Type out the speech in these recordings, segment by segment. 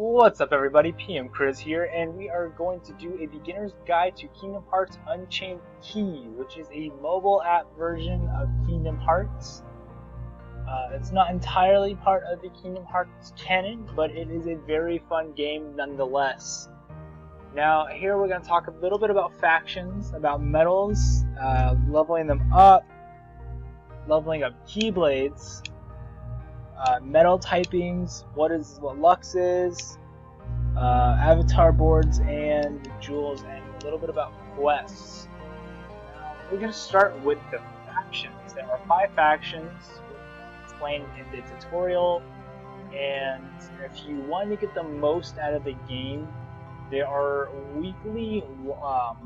What's up everybody, Pmchriz here, and we are going to do a beginner's guide to Kingdom Hearts Unchained Key, which is a mobile app version of Kingdom Hearts. It's not entirely part of the Kingdom Hearts canon, but it is a very fun game nonetheless. Now here we're going to talk a little bit about factions, about medals, leveling them up, leveling up Keyblades, medal typings, what Lux is, avatar boards and jewels, and a little bit about quests. Now, we're going to start with the factions. There are 5 factions explained in the tutorial, and if you want to get the most out of the game, there are weekly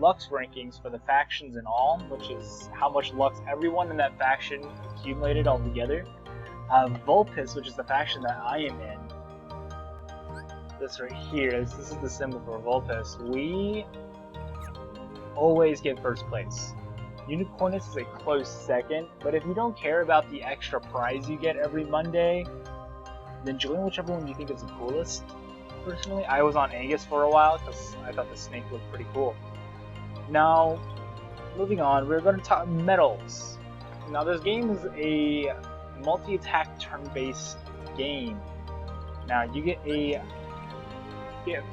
Lux rankings for the factions in all, which is how much Lux everyone in that faction accumulated all together. Vulpes, which is the faction that I am in, this right here, this is the symbol for Vulpes, we always get first place. Unicornus is a close second, but if you don't care about the extra prize you get every Monday, then join whichever one you think is the coolest. Personally, I was on Angus for a while because I thought the snake looked pretty cool. Now, moving on, we're going to talk medals. Now, this game is a multi-attack turn-based game. Now, you get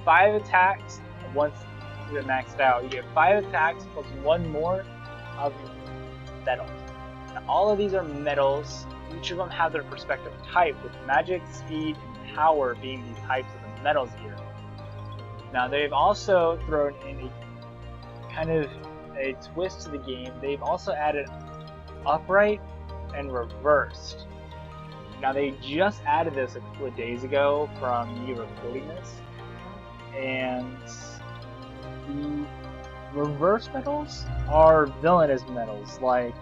5 attacks once you're maxed out. You get 5 attacks plus 1 more of medals. Now, all of these are medals. Each of them have their respective type, with magic, speed, and power being the types of the medals here. Now, they've also thrown in a kind of a twist to the game. They've also added upright and reversed. Now, they just added this a couple of days ago from me recording this, and the reverse medals are villainous medals like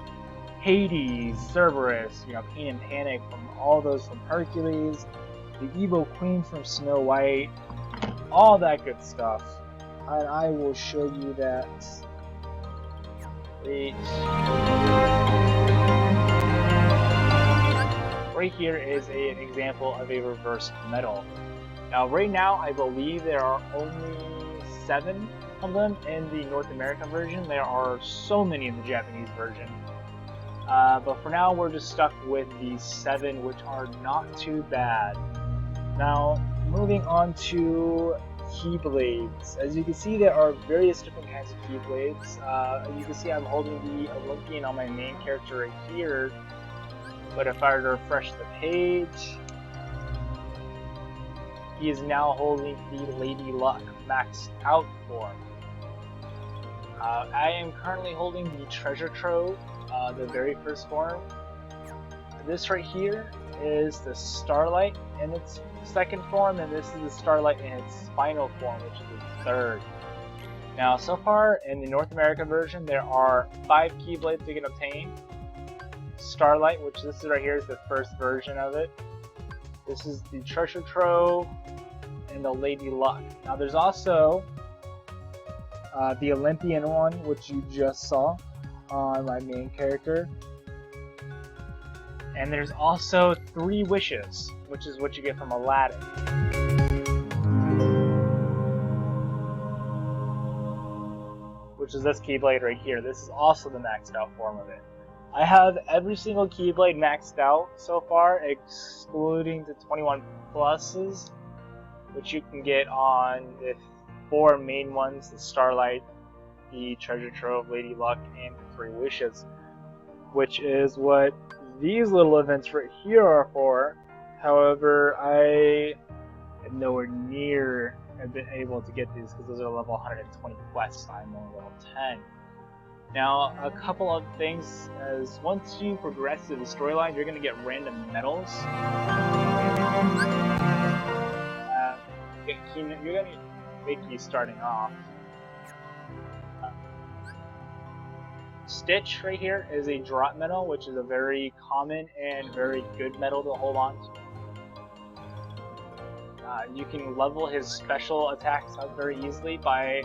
Hades, Cerberus, Pain and Panic from all those from Hercules, the Evil Queen from Snow White, all that good stuff. And I will show you that. Right here is an example of a reverse medal. Now, right now, I believe there are only 7 of them in the North American version. There are so many in the Japanese version. But for now, we're just stuck with these 7, which are not too bad. Now, moving on to Keyblades. As you can see, there are various different kinds of Keyblades. You can see I'm holding the Olympian on my main character right here. But if I were to refresh the page, he is now holding the Lady Luck maxed out form. I am currently holding the Treasure Trove, the very first form. This right here is the Starlight in its second form, and this is the Starlight in its final form, which is its third. Now, so far in the North American version, there are 5 Keyblades you can obtain. Starlight, which this is right here, is the first version of it. This is the Treasure Trove and the Lady Luck. Now, there's also the Olympian one, which you just saw on my main character. And there's also 3 wishes, which is what you get from Aladdin. Which is this Keyblade right here. This is also the maxed out form of it. I have every single Keyblade maxed out so far, excluding the 21 pluses, which you can get on the 4 main ones, the Starlight, the Treasure Trove, Lady Luck, and the 3 wishes, which is what these little events right here are for. However, I am nowhere near have been able to get these because those are level 120 quests. I'm only level 10. Now, a couple of things, as once you progress through the storyline, you're going to get random medals. You're going to make you starting off. Stitch right here is a drop medal, which is a very common and very good medal to hold on to. You can level his special attacks up very easily by,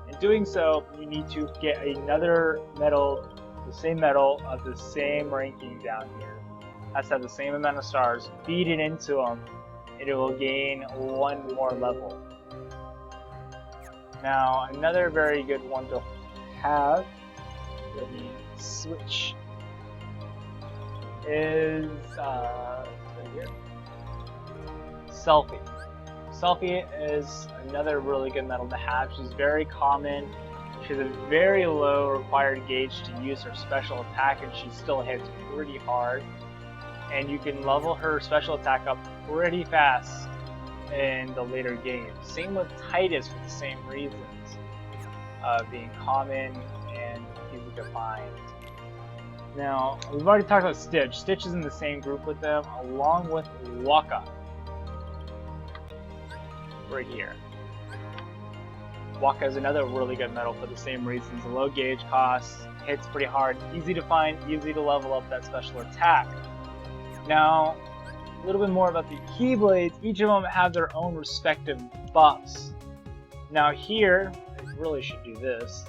in doing so, you need to get another medal, the same medal of the same ranking down here. Has to have the same amount of stars, feed it into him, it will gain 1 more level. Now, another very good one to have, let me switch, is here. Selfie. Selfie is another really good medal to have. She's very common. She has a very low required gauge to use her special attack, and she still hits pretty hard. And you can level her special attack up pretty fast in the later games. Same with Titus for the same reasons. Being common and easy to find. Now, we've already talked about Stitch. Stitch is in the same group with them, along with Waka. Right here. Waka is another really good medal for the same reasons. Low gauge cost, hits pretty hard, easy to find, easy to level up that special attack. Now, a little bit more about the Keyblades. Each of them have their own respective buffs. Now here, I really should do this.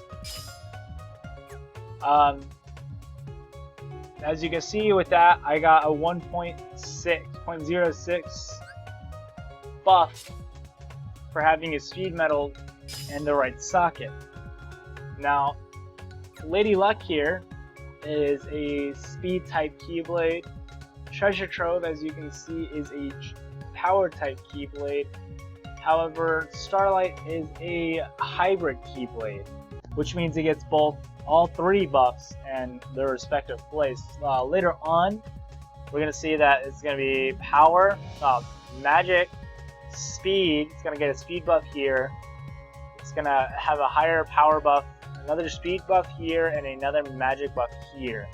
As you can see with that, I got a 1.06 buff for having a speed medal and the right socket. Now, Lady Luck here is a speed type Keyblade. Treasure Trove, as you can see, is a power type Keyblade. However, Starlight is a hybrid Keyblade, which means it gets all 3 buffs and their respective place. Later on, we're going to see that it's going to be power, magic, speed. It's going to get a speed buff here. It's going to have a higher power buff, another speed buff here, and another magic buff here.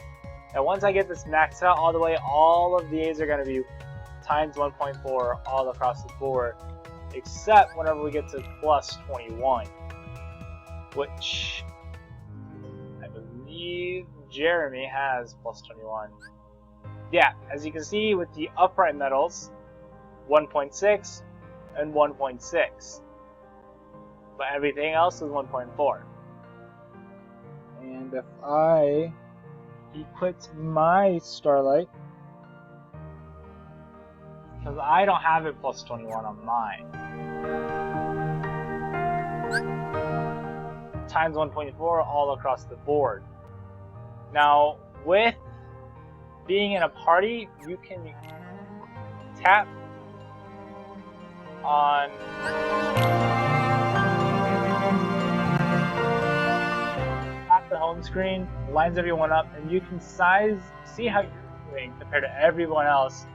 Now once I get this maxed out all the way, all of these are going to be times 1.4 all across the board, except whenever we get to plus 21, which I believe Jeremy has plus 21. Yeah, as you can see with the upright medals, 1.6 and 1.6, but everything else is 1.4. And if I equip my Starlight, because I don't have it plus 21 on mine, times 1.4 all across the board. Now, with being in a party, you can tap on the home screen, lines everyone up, and you can see how you're doing compared to everyone else.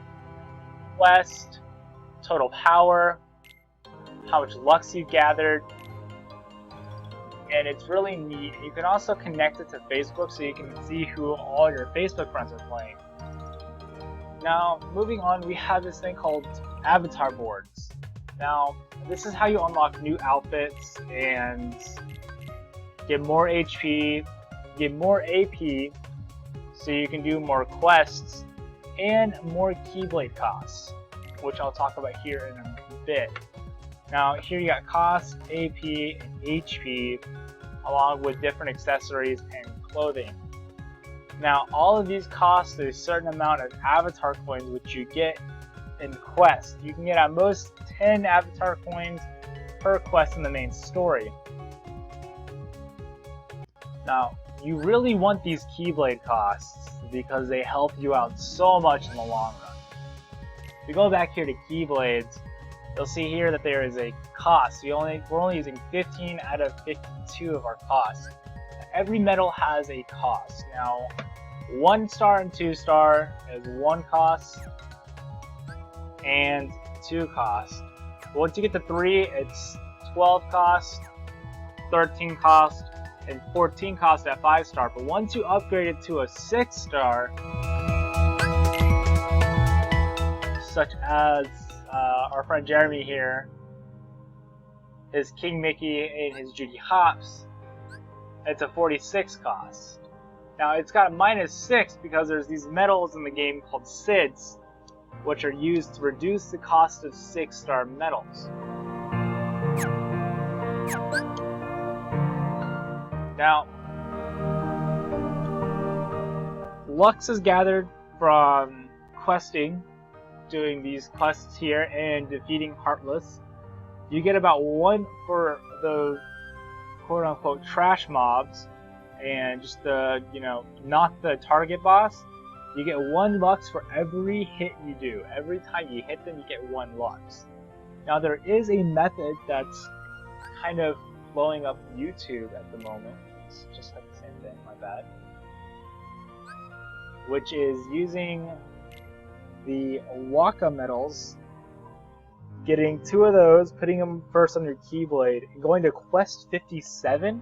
Quest, total power, how much Lux you gathered, and it's really neat. You can also connect it to Facebook so you can see who all your Facebook friends are playing. Now, moving on, we have this thing called avatar boards. Now, this is how you unlock new outfits and get more HP, get more AP, so you can do more quests, and more Keyblade costs, which I'll talk about here in a bit. Now, here you got cost, AP, and HP, along with different accessories and clothing. Now, all of these cost a certain amount of avatar coins, which you get in quests. You can get at most 10 avatar coins per quest in the main story. Now, you really want these Keyblade costs because they help you out so much in the long run. If you go back here to Keyblades, you'll see here that there is a cost. We're only using 15 out of 52 of our costs. Every medal has a cost. Now, 1 star and 2 star is 1 cost and 2 costs. Once you get to 3, it's 12 cost, 13 cost, and 14 cost at 5 star. But once you upgrade it to a 6 star, such as our friend Jeremy here, his King Mickey and his Judy Hopps, it's a 46 cost. Now it's got a -6 because there's these medals in the game called SIDS, which are used to reduce the cost of 6-star medals. Now, Lux is gathered from questing doing these quests here and defeating Heartless, you get about 1 for the quote-unquote trash mobs, and just the, not the target boss. You get 1 Lux for every hit you do. Every time you hit them, you get 1 Lux. Now there is a method that's kind of blowing up YouTube at the moment. It's just like the same thing, my bad. Which is using the Waka medals, getting 2 of those, putting them first on your Keyblade, and going to quest 57,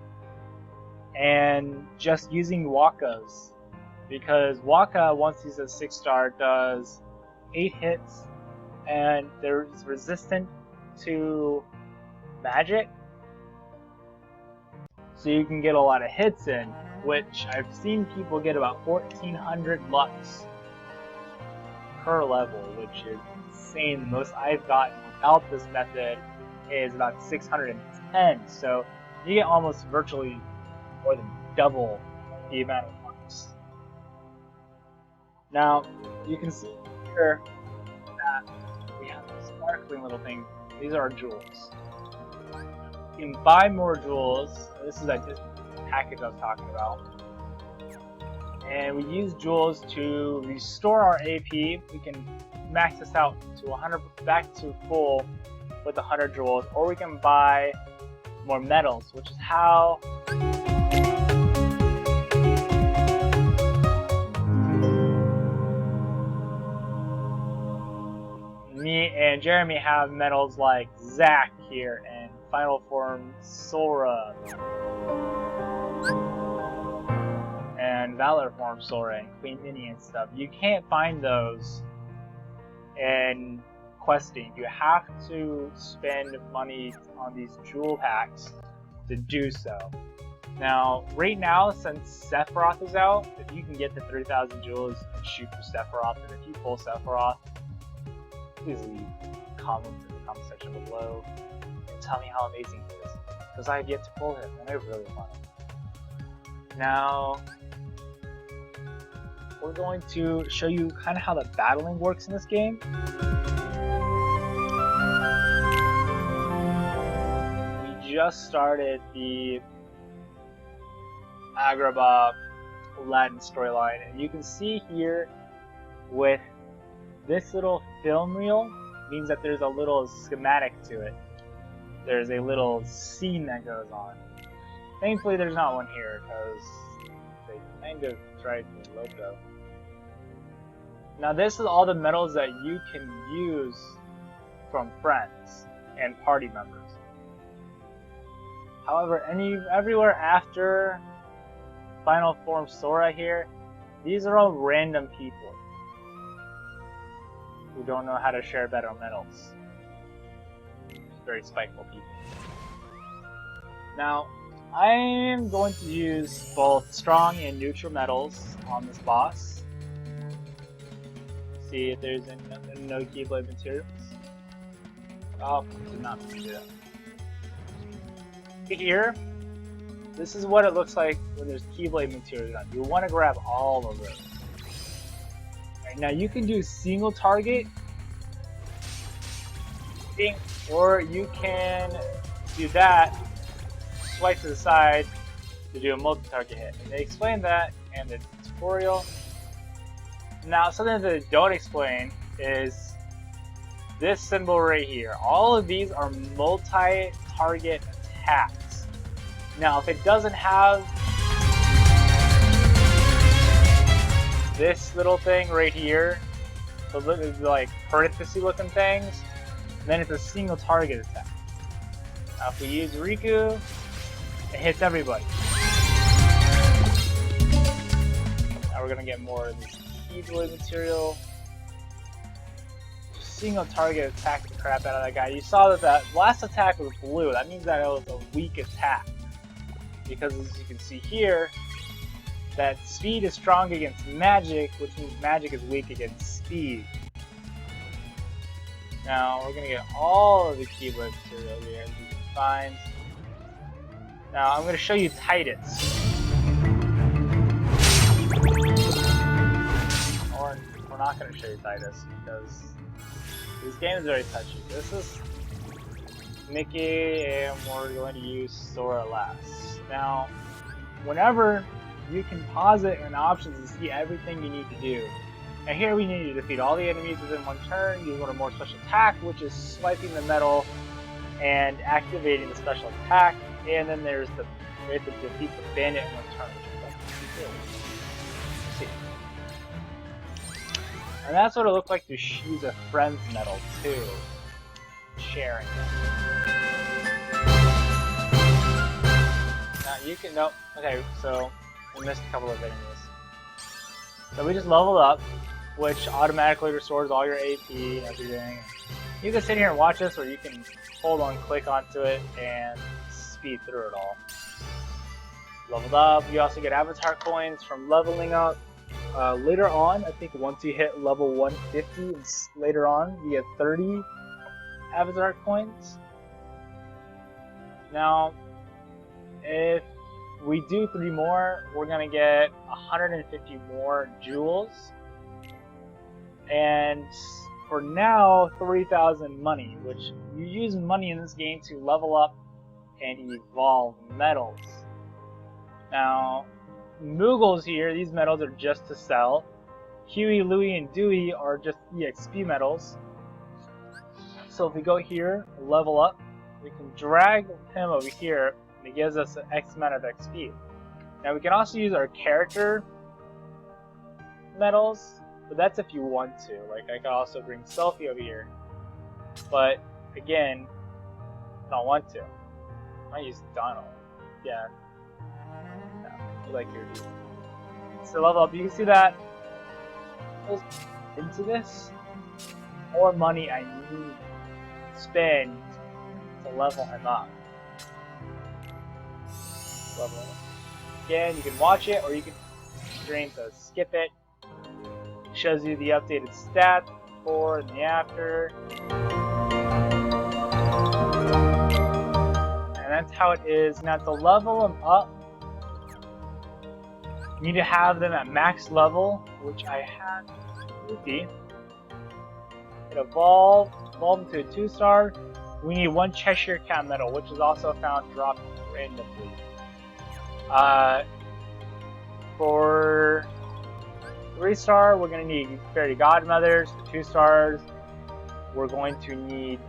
and just using Wakas. Because Waka, once he's a 6-star, does 8 hits, and they're resistant to magic. So you can get a lot of hits in, which I've seen people get about 1400 Lux per level, which is insane. The most I've gotten without this method is about 610, so you get almost virtually more than double the amount of Lux. Now, you can see here that we have this sparkling little thing. These are our jewels. You can buy more jewels. This is that package I was talking about. And we use jewels to restore our AP. We can max this out to 100, back to full with 100 jewels, or we can buy more medals, which is how me and Jeremy have medals like Zack here and Final Form Sora and Valor Form Sora and Queen Minnie and stuff. You can't find those in questing. You have to spend money on these jewel packs to do so. Now, right now, since Sephiroth is out, if you can get to 3,000 jewels, you can shoot for Sephiroth, and if you pull Sephiroth, please leave comments in the comment section below and tell me how amazing it is, because I have yet to pull him and I really want him. Now, we're going to show you kind of how the battling works in this game. We just started the Agrabah Aladdin storyline, and you can see here with this little film reel means that there's a little schematic to it. There's a little scene that goes on. Thankfully there's not one here because they kind of tried to logo. Now this is all the medals that you can use from friends and party members. However, everywhere after Final Form Sora here, these are all random people who don't know how to share better medals. Very spiteful people. Now, I am going to use both strong and neutral medals on this boss. See if there's no Keyblade materials. Oh, did not do that. Here, this is what it looks like when there's Keyblade materials on. You want to grab all of those. Right, now you can do single target, or you can do that, swipe to the side to do a multi-target hit. And they explain that in the tutorial. Now, something that they don't explain is this symbol right here. All of these are multi-target attacks. Now, if it doesn't have this little thing right here, so like parenthesis looking things, then it's a single target attack. Now, if we use Riku, it hits everybody. Now we're gonna get more of this Keyblade material. Just single target attack the crap out of that guy. You saw that that last attack was blue. That means that it was a weak attack. Because as you can see here, that speed is strong against magic, which means magic is weak against speed. Now we're gonna get all of the Keyblade material here, as you can find. Now I'm gonna show you Titus. Or we're not gonna show you Titus because This game is very touchy. This is Mickey, and we're going to use Sora last. Now, whenever you can pause it in options to see everything you need to do. And here we need to defeat all the enemies within one turn, use one or more special attack, which is swiping the medal and activating the special attack. And then there's the we have to defeat the bandit in one turn, which is pretty cool. Let's see. And that's what it looked like to use a friend's medal too. Sharing it. Now you can nope. Okay, so we missed a couple of enemies. So we just leveled up, which automatically restores all your AP and everything. You can sit here and watch this, or you can hold on, click onto it, and speed through it all. Leveled up. You also get avatar coins from leveling up. Later on, I think once you hit level 150, later on, you get 30 avatar coins. Now, if we do 3 more, we're gonna get 150 more jewels. And for now, 3,000 money, which you use money in this game to level up and evolve medals. Now, Moogles here, these medals are just to sell. Huey, Louie, and Dewey are just EXP medals. So if we go here, level up, we can drag him over here, and it gives us an X amount of XP. Now we can also use our character medals, but that's if you want to. Like, I can also bring Selfie over here. But, again, I don't want to. I might use Donald. Yeah. No, you like your view. So level up, you can see that into this. More money I need to spend to level him up. Level him up. Again, you can watch it, or you can stream to skip it. Shows you the updated stats before and the after. And that's how it is. Now to level them up, you need to have them at max level, which I have Goofy. It evolve into a 2-star. We need 1 Cheshire Cat medal, which is also found dropped randomly. For 3-star, we're going to need Fairy Godmothers. For 2 stars, we're going to need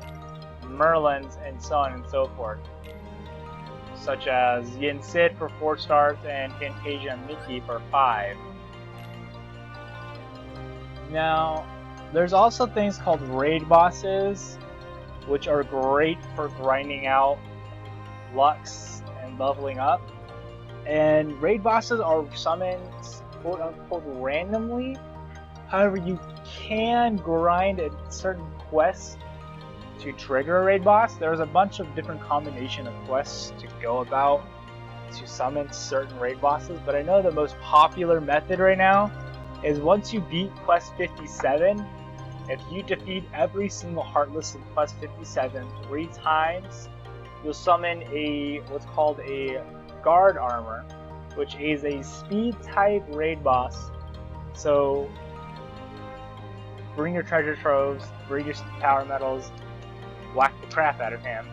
Merlins, and so on and so forth. Such as Yin Sid for 4 stars and Fantasia and Mickey for 5. Now, there's also things called raid bosses, which are great for grinding out Lux and leveling up. And raid bosses are summoned quote-unquote randomly. However, you can grind a certain quest to trigger a raid boss. There's a bunch of different combination of quests to go about to summon certain raid bosses, but I know the most popular method right now is once you beat quest 57, if you defeat every single Heartless in quest 57 3 times, you'll summon what's called a guard armor, which is a speed type raid boss. So bring your treasure troves, bring your power medals, whack the crap out of him.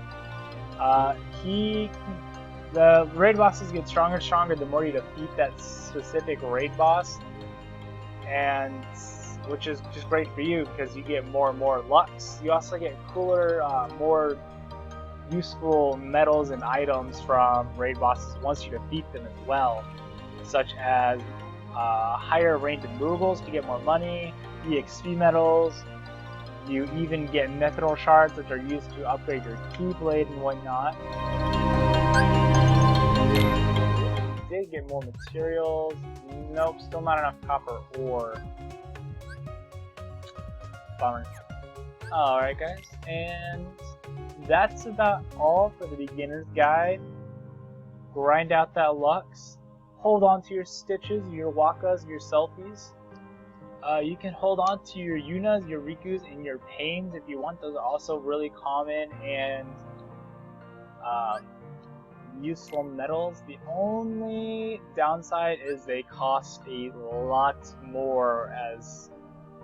The raid bosses get stronger and stronger the more you defeat that specific raid boss, and which is just great for you because you get more and more Lux. You also get cooler, more useful medals and items from raid bosses once you defeat them as well, such as higher range of Moogles to get more money, EXP medals. You even get Mythril shards, which are used to upgrade your Keyblade and whatnot. You did get more materials. Nope, still not enough copper ore. Bummer. Alright guys, and that's about all for the beginner's guide. Grind out that Lux. Hold on to your Stitches, your Wakas, your Selfies. You can hold on to your Yunas, your Rikus, and your Pains if you want. Those are also really common and useful medals. The only downside is they cost a lot more as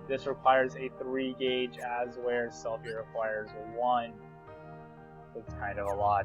This requires a 3 gauge, as where Selfie requires 1. So it's kind of a lot.